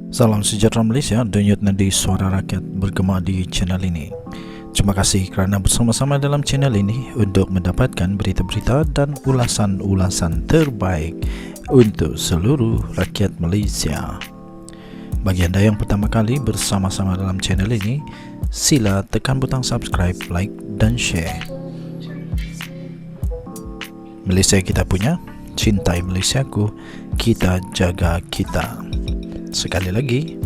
Salam sejahtera Malaysia, denyut nadi suara rakyat bergema di channel ini. Terima kasih kerana bersama-sama dalam channel ini untuk mendapatkan berita-berita dan ulasan-ulasan terbaik untuk seluruh rakyat Malaysia. Bagi anda yang pertama kali bersama-sama dalam channel ini, sila tekan butang subscribe, like dan share. Malaysia kita punya, cintai Malaysiaku, kita jaga kita. Sekali lagi,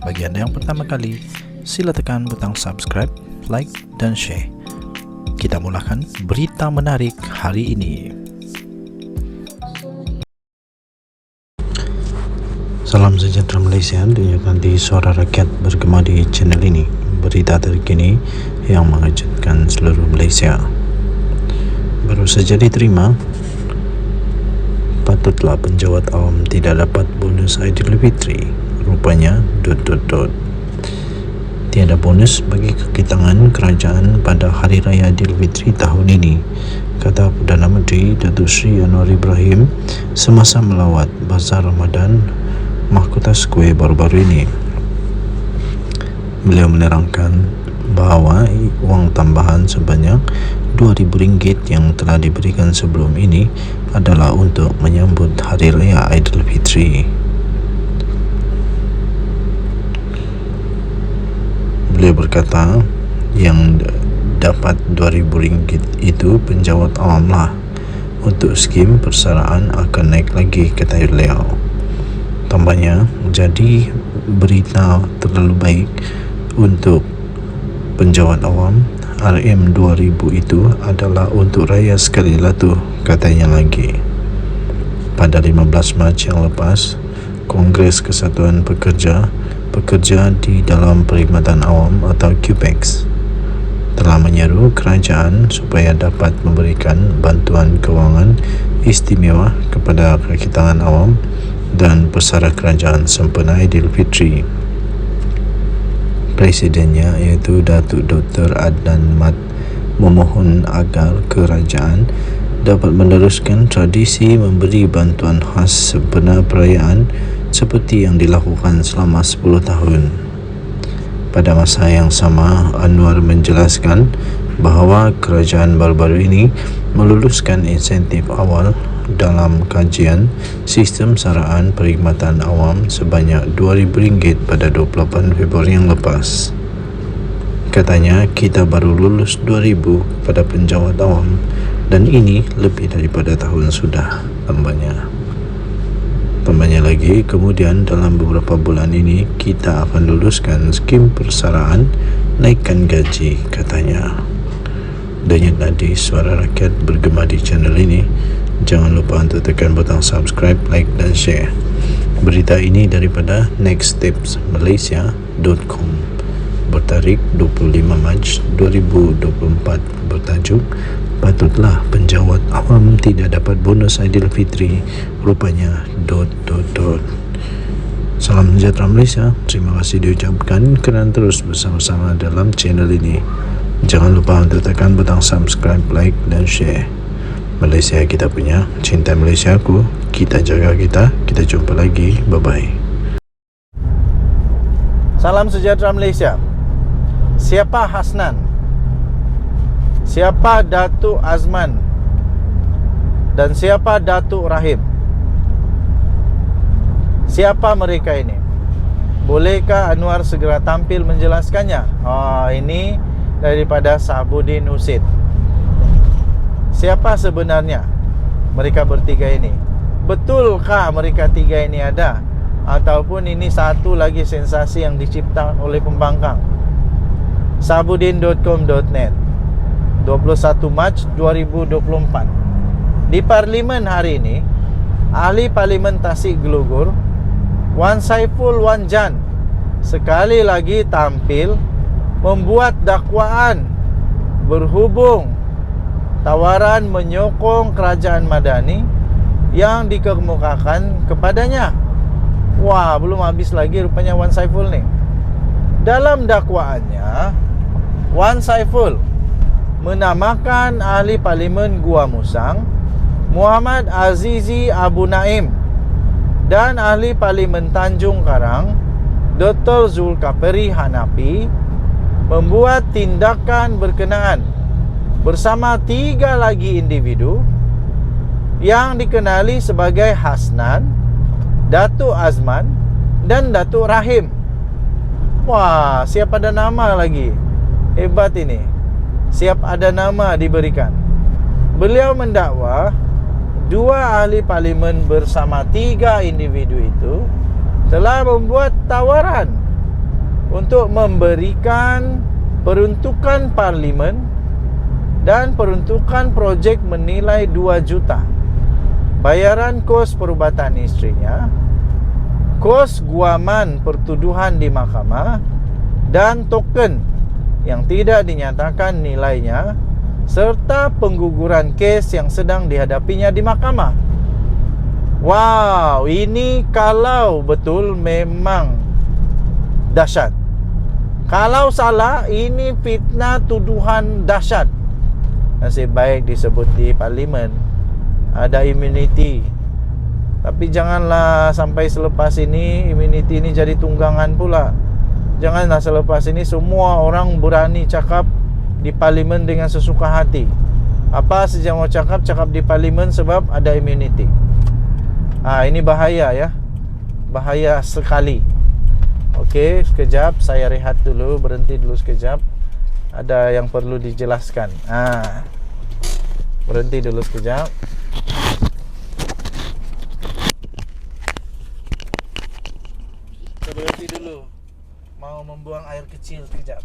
bagi anda yang pertama kali, sila tekan butang subscribe, like dan share. Kita mulakan berita menarik hari ini. Salam sejahtera Malaysia, denyut nadi suara rakyat bergema di channel ini. Berita terkini yang mengejutkan seluruh Malaysia. Baru saja diterima, patutlah penjawat awam tidak dapat bonus Aidilfitri. Rupanya ... Tiada bonus bagi kekitangan kerajaan pada Hari Raya Aidilfitri tahun ini, kata Perdana Menteri Datuk Seri Anwar Ibrahim semasa melawat Bazar Ramadan Mahkota Square baru-baru ini. Beliau menerangkan bahawa wang tambahan sebanyak RM2,000 yang telah diberikan sebelum ini adalah untuk menyambut Hari Raya Aidilfitri. Beliau berkata yang dapat RM2,000 itu penjawat awam lah. Untuk skim persaraan akan naik lagi, kata beliau. Tambahnya, jadi berita terlalu baik untuk penjawat awam. RM2,000 itu adalah untuk raya sekali lah tu, katanya lagi. Pada 15 Mac yang lepas, Kongres Kesatuan Pekerja di dalam Perkhidmatan Awam atau QPEX telah menyeru kerajaan supaya dapat memberikan bantuan kewangan istimewa kepada kekitangan awam dan pesara kerajaan sempena Aidilfitri. Presidennya iaitu Datuk Dr. Adnan Mat memohon agar kerajaan dapat meneruskan tradisi memberi bantuan khas sempena perayaan seperti yang dilakukan selama 10 tahun. Pada masa yang sama, Anwar menjelaskan bahawa kerajaan baru-baru ini meluluskan insentif awal dalam kajian sistem saraan perkhidmatan awam sebanyak RM2,000 pada 28 Februari yang lepas. Katanya, kita baru lulus RM2,000 pada penjawat awam dan ini lebih daripada tahun sudah, tambahnya lagi, kemudian dalam beberapa bulan ini kita akan luluskan skim persaraan naikkan gaji, katanya. Denyut nadi suara rakyat bergema di channel ini. Jangan lupa untuk tekan butang subscribe, like dan share. Berita ini daripada nextstepsmalaysia.com bertarikh 25 Mac 2024 bertajuk patutlah penjawat awam tidak dapat bonus Aidilfitri, rupanya ... Salam sejahtera Malaysia. Terima kasih diucapkan kerana terus bersama-sama dalam channel ini. Jangan lupa untuk tekan butang subscribe, like dan share. Malaysia kita punya, cinta Malaysiaku, kita jaga kita. Kita jumpa lagi, bye-bye. Salam sejahtera Malaysia. Siapa Hasnan? Siapa Datuk Azman? Dan siapa Datuk Rahim? Siapa mereka ini? Bolehkah Anwar segera tampil menjelaskannya? Ini daripada Sahabuddin Husin. Siapa sebenarnya mereka bertiga ini? Betulkah mereka tiga ini ada? Ataupun ini satu lagi sensasi yang diciptakan oleh pembangkang? Sahabuddin.com.net 21 Mac 2024. Di Parlimen hari ini, Ahli Parlimen Tasik Gelugor Wan Saiful Wan Jan sekali lagi tampil membuat dakwaan berhubung tawaran menyokong kerajaan Madani yang dikemukakan kepadanya. Wah, belum habis lagi rupanya Wan Saiful ni. Dalam dakwaannya, Wan Saiful menamakan Ahli Parlimen Gua Musang Muhammad Azizi Abu Naim dan Ahli Parlimen Tanjung Karang Dr. Zulkifli Hanafi membuat tindakan berkenaan bersama 3 lagi individu yang dikenali sebagai Hasnan, Datuk Azman dan Datuk Rahim. Wah, siap ada nama lagi. Hebat ini. Siap ada nama diberikan. Beliau mendakwa 2 ahli parlimen bersama 3 individu itu telah membuat tawaran untuk memberikan peruntukan parlimen dan peruntukan projek menilai 2 juta. Bayaran kos perubatan isterinya, kos guaman pertuduhan di mahkamah, dan token yang tidak dinyatakan nilainya, serta pengguguran kes yang sedang dihadapinya di mahkamah. Wow, ini kalau betul memang dahsyat. Kalau salah, ini fitnah tuduhan dahsyat. Nasib baik disebut di parlimen ada immunity. Tapi janganlah sampai selepas ini immunity ini jadi tunggangan pula. Janganlah selepas ini semua orang berani cakap di parlimen dengan sesuka hati. Apa saja mau cakap di parlimen sebab ada immunity. Ini bahaya ya. Bahaya sekali. Okey, sekejap saya rehat dulu, berhenti dulu sekejap. Ada yang perlu dijelaskan. Berhenti dulu sekejap. Berhenti dulu. Mau membuang air kecil sekejap.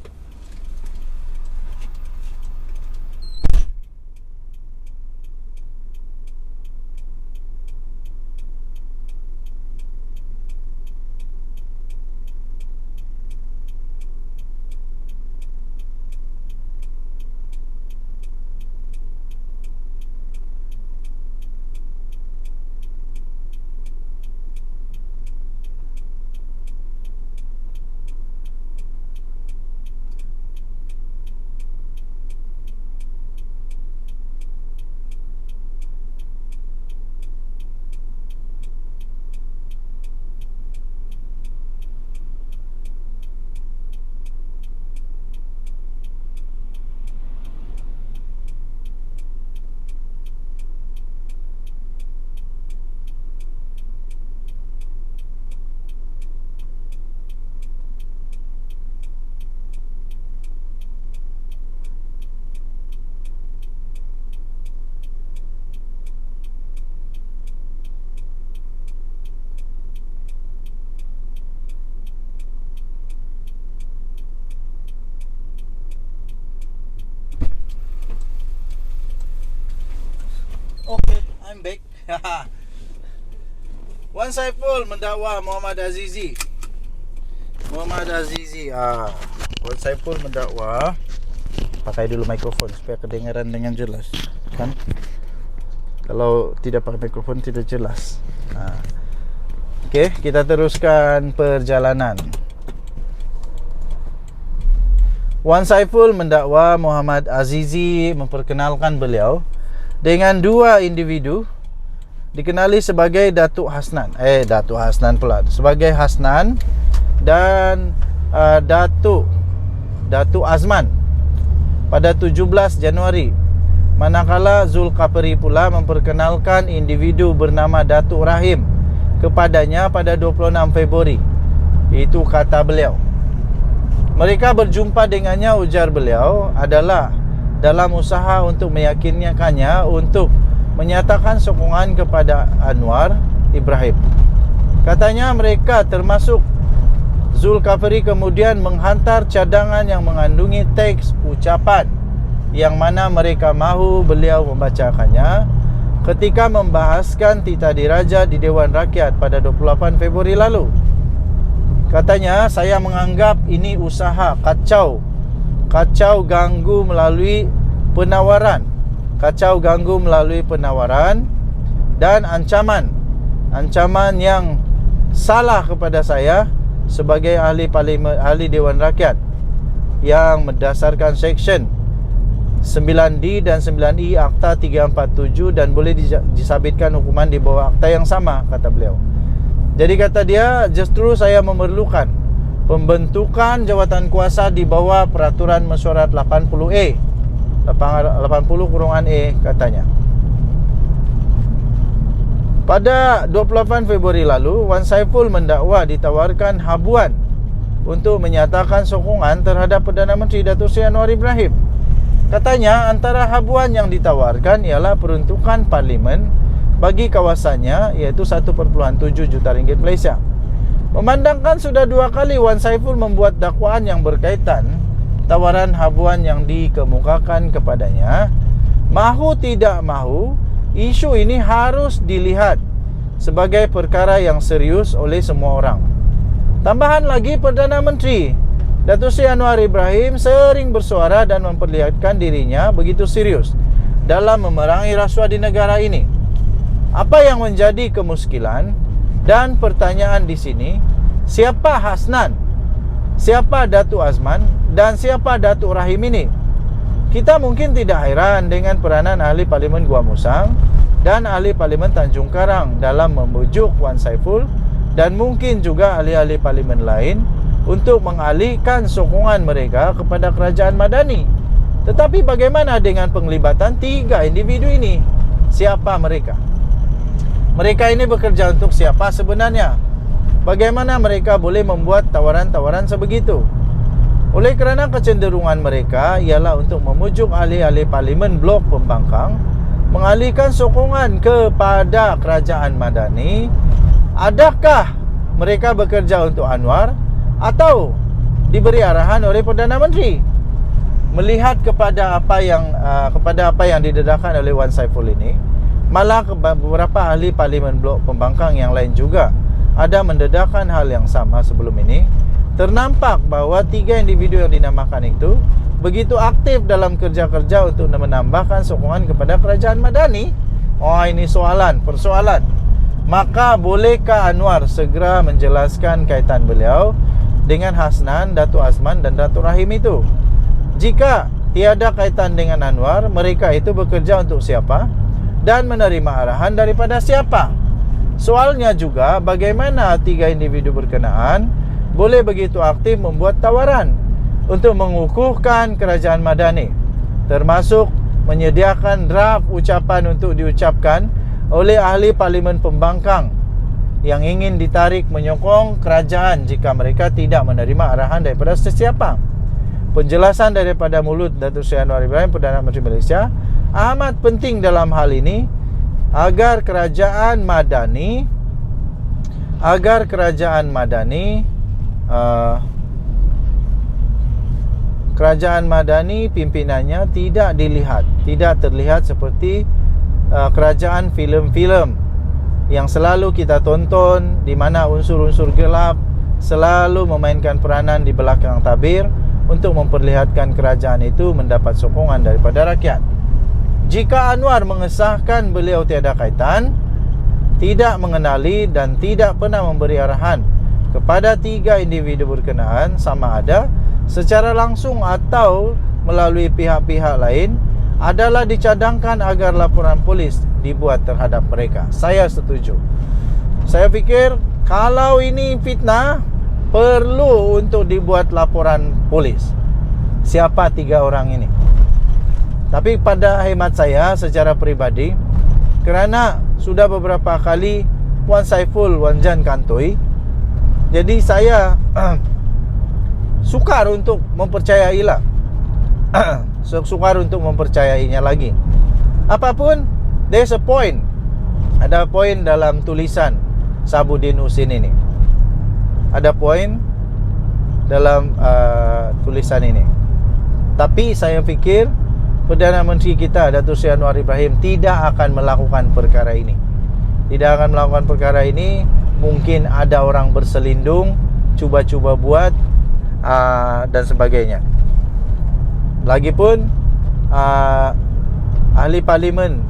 Okay, I'm back. Wan Saiful mendakwa Muhammad Azizi. Wan Saiful mendakwa. Pakai dulu mikrofon supaya kedengaran dengan jelas, kan? Kalau tidak pakai mikrofon tidak jelas. Okey, kita teruskan perjalanan. Wan Saiful mendakwa Muhammad Azizi memperkenalkan beliau dengan 2 individu dikenali sebagai Datuk Hasnan. Datuk Hasnan pula. Sebagai Hasnan dan Datuk Azman pada 17 Januari. Manakala Zulkifli pula memperkenalkan individu bernama Datuk Rahim kepadanya pada 26 Februari. Itu kata beliau. Mereka berjumpa dengannya, ujar beliau, adalah dalam usaha untuk meyakinkannya untuk menyatakan sokongan kepada Anwar Ibrahim. Katanya mereka termasuk Zulkifli kemudian menghantar cadangan yang mengandungi teks ucapan yang mana mereka mahu beliau membacakannya ketika membahaskan Tita Diraja di Dewan Rakyat pada 28 Februari lalu. Katanya, saya menganggap ini usaha kacau ganggu melalui penawaran. Dan ancaman yang salah kepada saya sebagai ahli parlimen, ahli Dewan Rakyat yang berdasarkan seksyen 9D dan 9E Akta 347 dan boleh disabitkan hukuman di bawah akta yang sama, kata beliau. Jadi kata dia, justru saya memerlukan pembentukan jawatan kuasa di bawah Peraturan Mesyuarat 80E 80/E katanya. Pada 28 Februari lalu, Wan Saiful mendakwa ditawarkan habuan untuk menyatakan sokongan terhadap Perdana Menteri Datuk Seri Anwar Ibrahim. Katanya antara habuan yang ditawarkan ialah peruntukan parlimen bagi kawasannya, iaitu 1.7 juta ringgit Malaysia. Memandangkan sudah 2 kali Wan Saiful membuat dakwaan yang berkaitan tawaran habuan yang dikemukakan kepadanya, mahu tidak mahu, isu ini harus dilihat sebagai perkara yang serius oleh semua orang. Tambahan lagi, Perdana Menteri Datuk Seri Anwar Ibrahim sering bersuara dan memperlihatkan dirinya begitu serius dalam memerangi rasuah di negara ini. Apa yang menjadi kemuskilan dan pertanyaan di sini, siapa Hasnan, siapa Datuk Azman dan siapa Datuk Rahim ini? Kita mungkin tidak heran dengan peranan ahli Parlimen Gua Musang dan ahli Parlimen Tanjung Karang dalam membujuk Wan Saiful dan mungkin juga ahli-ahli Parlimen lain untuk mengalihkan sokongan mereka kepada kerajaan Madani. Tetapi bagaimana dengan penglibatan 3 individu ini? Siapa mereka? Mereka ini bekerja untuk siapa sebenarnya? Bagaimana mereka boleh membuat tawaran-tawaran sebegitu? Oleh kerana kecenderungan mereka ialah untuk memujuk ahli-ahli Parlimen Blok Pembangkang mengalihkan sokongan kepada kerajaan Madani, adakah mereka bekerja untuk Anwar atau diberi arahan oleh Perdana Menteri? Melihat kepada apa yang didedahkan oleh Wan Saiful ini, malah beberapa ahli Parlimen Blok Pembangkang yang lain juga ada mendedahkan hal yang sama sebelum ini. Ternampak bahawa 3 individu yang dinamakan itu begitu aktif dalam kerja-kerja untuk menambahkan sokongan kepada kerajaan Madani. Ini persoalan. Maka bolehkah Anwar segera menjelaskan kaitan beliau dengan Hasnan, Datuk Azman dan Datuk Rahim itu? Jika tiada kaitan dengan Anwar, mereka itu bekerja untuk siapa dan menerima arahan daripada siapa? Soalnya juga, bagaimana 3 individu berkenaan boleh begitu aktif membuat tawaran untuk mengukuhkan kerajaan Madani, termasuk menyediakan draft ucapan untuk diucapkan oleh ahli Parlimen Pembangkang yang ingin ditarik menyokong kerajaan jika mereka tidak menerima arahan daripada sesiapa. Penjelasan daripada mulut Datuk Seri Anwar Ibrahim, Perdana Menteri Malaysia, amat penting dalam hal ini agar kerajaan Madani pimpinannya tidak terlihat seperti kerajaan filem-filem yang selalu kita tonton, di mana unsur-unsur gelap selalu memainkan peranan di belakang tabir untuk memperlihatkan kerajaan itu mendapat sokongan daripada rakyat. Jika Anwar mengesahkan beliau tiada kaitan, tidak mengenali dan tidak pernah memberi arahan kepada 3 individu berkenaan, sama ada secara langsung atau melalui pihak-pihak lain, adalah dicadangkan agar laporan polis dibuat terhadap mereka. Saya setuju. Saya fikir kalau ini fitnah, perlu untuk dibuat laporan polis. Siapa 3 orang ini? Tapi pada hemat saya secara peribadi, kerana sudah beberapa kali Wan Saiful Wan Jan kantoi, jadi saya sukar untuk mempercayailah sukar untuk mempercayainya lagi. Apapun, there's a point. Ada poin dalam tulisan Sabudin Husin ini. Ada poin dalam tulisan ini. Tapi saya fikir Perdana Menteri kita Datuk Seri Anwar Ibrahim tidak akan melakukan perkara ini. Mungkin ada orang berselindung, cuba-cuba buat dan sebagainya. Lagipun ahli parlimen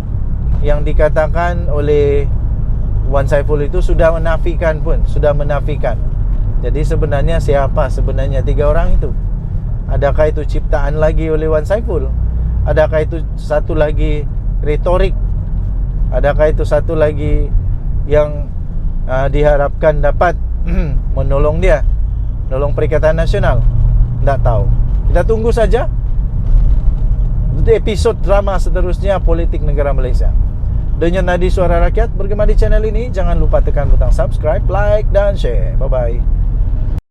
yang dikatakan oleh Wan Saiful itu sudah menafikan. Jadi sebenarnya siapa sebenarnya 3 orang itu? Adakah itu ciptaan lagi oleh Wan Saiful? Adakah itu satu lagi retorik? Adakah itu satu lagi yang diharapkan dapat menolong dia? nolong Perikatan Nasional? Tidak tahu. Kita tunggu saja episod drama seterusnya politik negara Malaysia. Dengan Nadi Suara Rakyat bergema di channel ini. Jangan lupa tekan butang subscribe, like dan share. Bye-bye.